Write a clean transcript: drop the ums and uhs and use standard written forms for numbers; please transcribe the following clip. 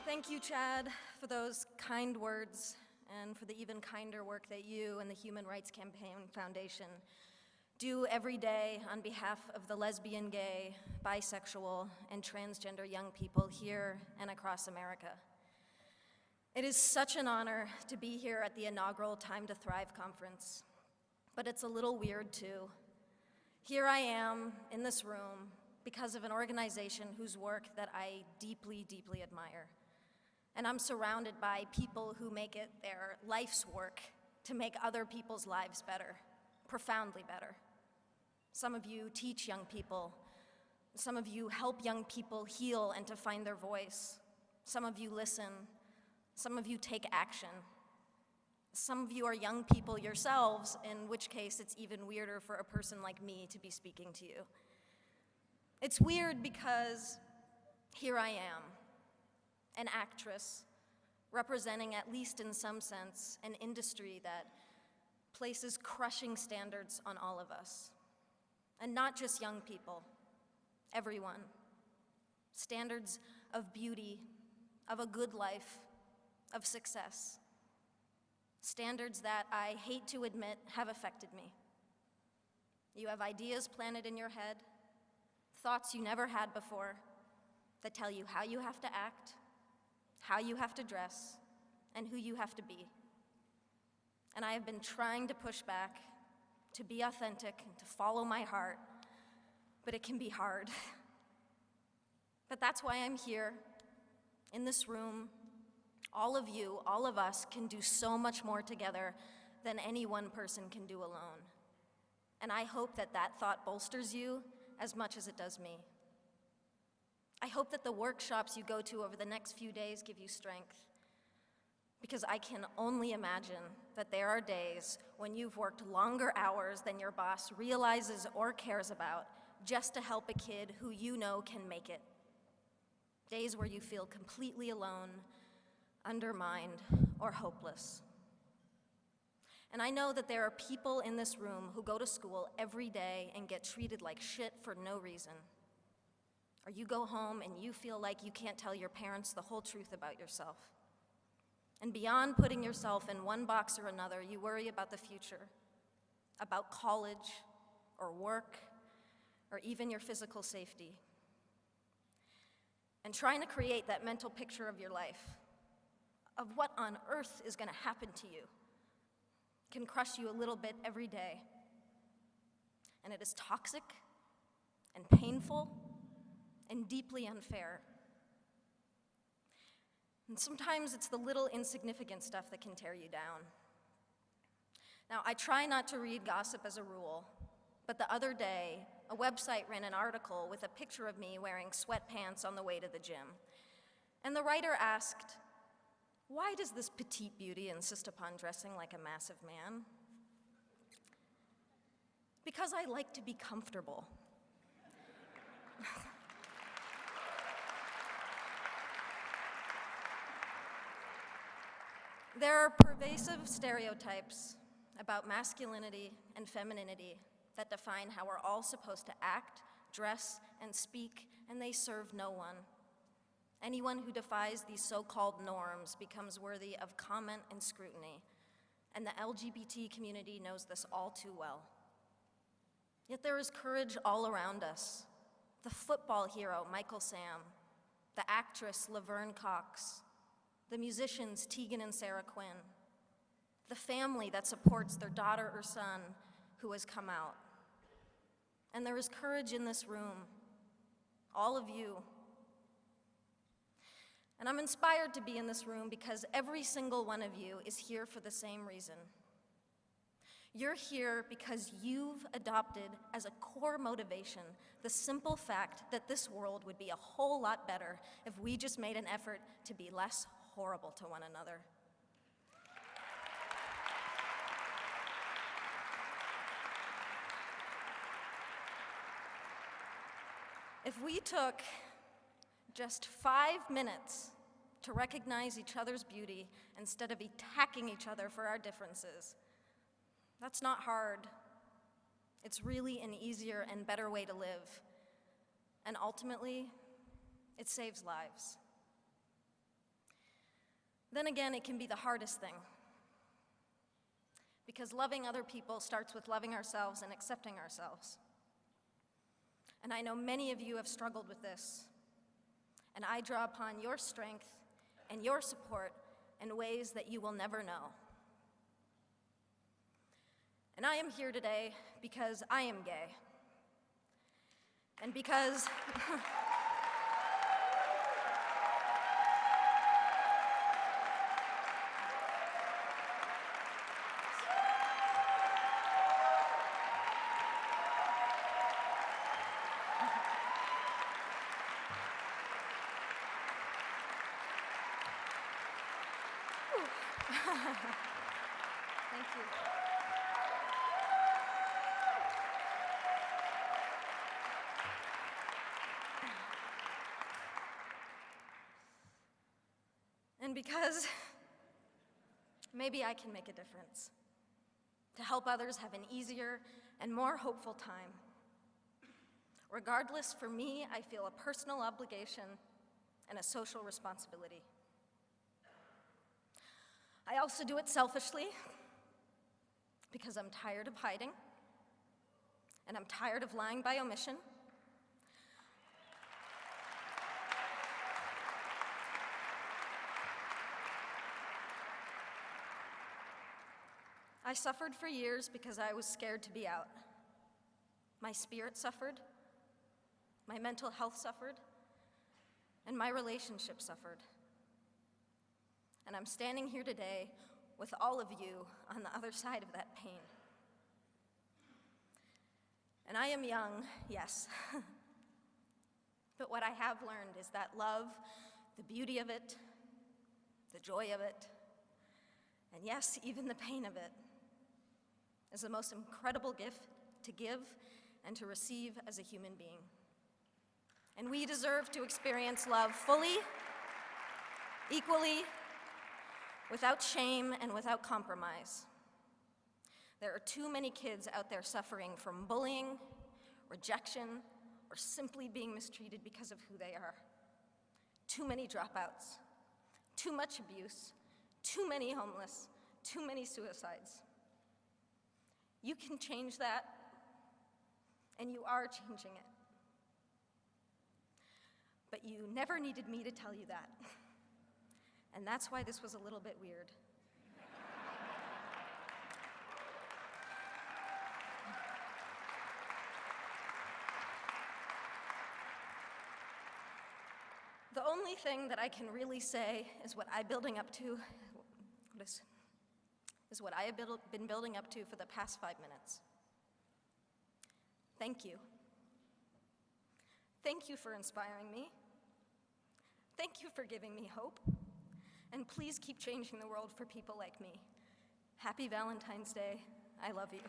Thank you, Chad, for those kind words and for the even kinder work that you and the Human Rights Campaign Foundation do every day on behalf of the lesbian, gay, bisexual, and transgender young people here and across America. It is such an honor to be here at the inaugural Time to Thrive conference, but it's a little weird too. Here I am in this room because of an organization whose work that I deeply, deeply admire. And I'm surrounded by people who make it their life's work to make other people's lives better, profoundly better. Some of you teach young people. Some of you help young people heal and to find their voice. Some of you listen. Some of you take action. Some of you are young people yourselves, in which case it's even weirder for a person like me to be speaking to you. It's weird because here I am, an actress representing, at least in some sense, an industry that places crushing standards on all of us. And not just young people, everyone. Standards of beauty, of a good life, of success. Standards that I hate to admit have affected me. You have ideas planted in your head, thoughts you never had before, that tell you how you have to act, how you have to dress, and who you have to be. And I have been trying to push back, to be authentic, and to follow my heart, but it can be hard. But that's why I'm here, in this room. All of you, all of us, can do so much more together than any one person can do alone. And I hope that that thought bolsters you as much as it does me. I hope that the workshops you go to over the next few days give you strength, because I can only imagine that there are days when you've worked longer hours than your boss realizes or cares about just to help a kid who you know can make it. Days where you feel completely alone, undermined, or hopeless. And I know that there are people in this room who go to school every day and get treated like shit for no reason. Or you go home and you feel like you can't tell your parents the whole truth about yourself. And beyond putting yourself in one box or another, you worry about the future, about college, or work, or even your physical safety. And trying to create that mental picture of your life, of what on earth is going to happen to you, can crush you a little bit every day. And it is toxic and painful and deeply unfair. And sometimes it's the little insignificant stuff that can tear you down. Now, I try not to read gossip as a rule, but the other day, a website ran an article with a picture of me wearing sweatpants on the way to the gym. And the writer asked, "Why does this petite beauty insist upon dressing like a massive man?" Because I like to be comfortable. There are pervasive stereotypes about masculinity and femininity that define how we're all supposed to act, dress, and speak, and they serve no one. Anyone who defies these so-called norms becomes worthy of comment and scrutiny, and the LGBT community knows this all too well. Yet there is courage all around us. The football hero, Michael Sam, the actress, Laverne Cox, the musicians, Tegan and Sarah Quinn, the family that supports their daughter or son who has come out. And there is courage in this room, all of you. And I'm inspired to be in this room because every single one of you is here for the same reason. You're here because you've adopted as a core motivation the simple fact that this world would be a whole lot better if we just made an effort to be less horrible to one another. If we took just 5 minutes to recognize each other's beauty instead of attacking each other for our differences, that's not hard. It's really an easier and better way to live. And ultimately, it saves lives. Then again, it can be the hardest thing, because loving other people starts with loving ourselves and accepting ourselves. And I know many of you have struggled with this, and I draw upon your strength and your support in ways that you will never know. And I am here today because I am gay. And because thank you. And because maybe I can make a difference to help others have an easier and more hopeful time. Regardless, for me, I feel a personal obligation and a social responsibility. I also do it selfishly because I'm tired of hiding, and I'm tired of lying by omission. I suffered for years because I was scared to be out. My spirit suffered, my mental health suffered, and my relationship suffered. And I'm standing here today with all of you on the other side of that pain. And I am young, yes, but what I have learned is that love, the beauty of it, the joy of it, and yes, even the pain of it, is the most incredible gift to give and to receive as a human being. And we deserve to experience love fully, equally, without shame and without compromise. There are too many kids out there suffering from bullying, rejection, or simply being mistreated because of who they are. Too many dropouts, too much abuse, too many homeless, too many suicides. You can change that, and you are changing it. But you never needed me to tell you that. And that's why this was a little bit weird. The only thing that I can really say is what I'm building up to, is what I have been building up to for the past 5 minutes. Thank you. Thank you for inspiring me. Thank you for giving me hope. And please keep changing the world for people like me. Happy Valentine's Day. I love you.